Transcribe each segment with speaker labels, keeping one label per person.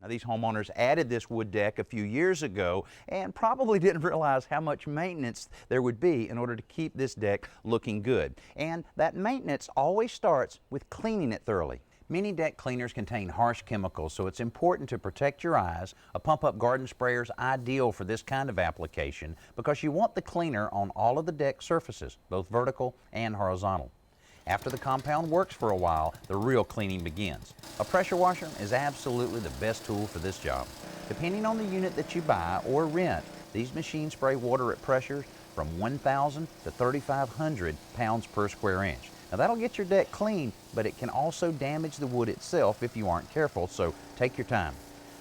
Speaker 1: Now, these homeowners added this wood deck a few years ago and probably didn't realize how much maintenance there would be in order to keep this deck looking good. And that maintenance always starts with cleaning it thoroughly. Many deck cleaners contain harsh chemicals, so it's important to protect your eyes. A pump-up garden sprayer is ideal for this kind of application because you want the cleaner on all of the deck surfaces, both vertical and horizontal. After the compound works for a while, the real cleaning begins. A pressure washer is absolutely the best tool for this job. Depending on the unit that you buy or rent, these machines spray water at pressures from 1,000 to 3,500 pounds per square inch. Now that'll get your deck clean, but it can also damage the wood itself if you aren't careful, so take your time.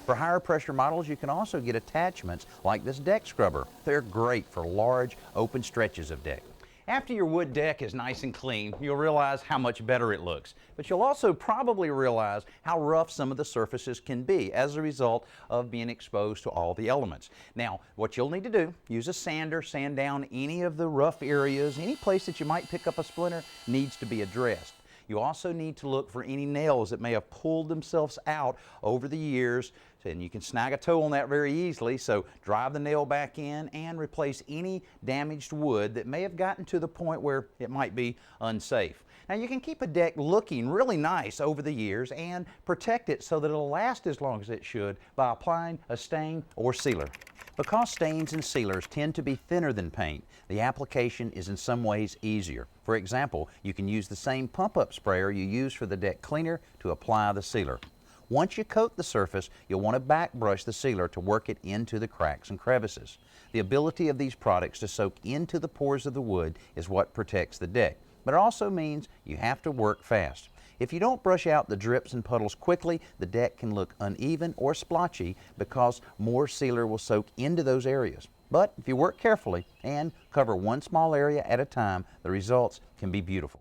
Speaker 1: For higher pressure models, you can also get attachments like this deck scrubber. They're great for large, open stretches of deck. After your wood deck is nice and clean, you'll realize how much better it looks. But you'll also probably realize how rough some of the surfaces can be as a result of being exposed to all the elements. Now, what you'll need to do, use a sander, sand down any of the rough areas. Any place that you might pick up a splinter needs to be addressed. You also need to look for any nails that may have pulled themselves out over the years, and you can snag a toe on that very easily, so drive the nail back in and replace any damaged wood that may have gotten to the point where it might be unsafe. Now, you can keep a deck looking really nice over the years and protect it so that it'll last as long as it should by applying a stain or sealer. Because stains and sealers tend to be thinner than paint, the application is in some ways easier. For example, you can use the same pump-up sprayer you use for the deck cleaner to apply the sealer. Once you coat the surface, you'll want to back brush the sealer to work it into the cracks and crevices. The ability of these products to soak into the pores of the wood is what protects the deck, but it also means you have to work fast. If you don't brush out the drips and puddles quickly, the deck can look uneven or splotchy because more sealer will soak into those areas. But if you work carefully and cover one small area at a time, the results can be beautiful.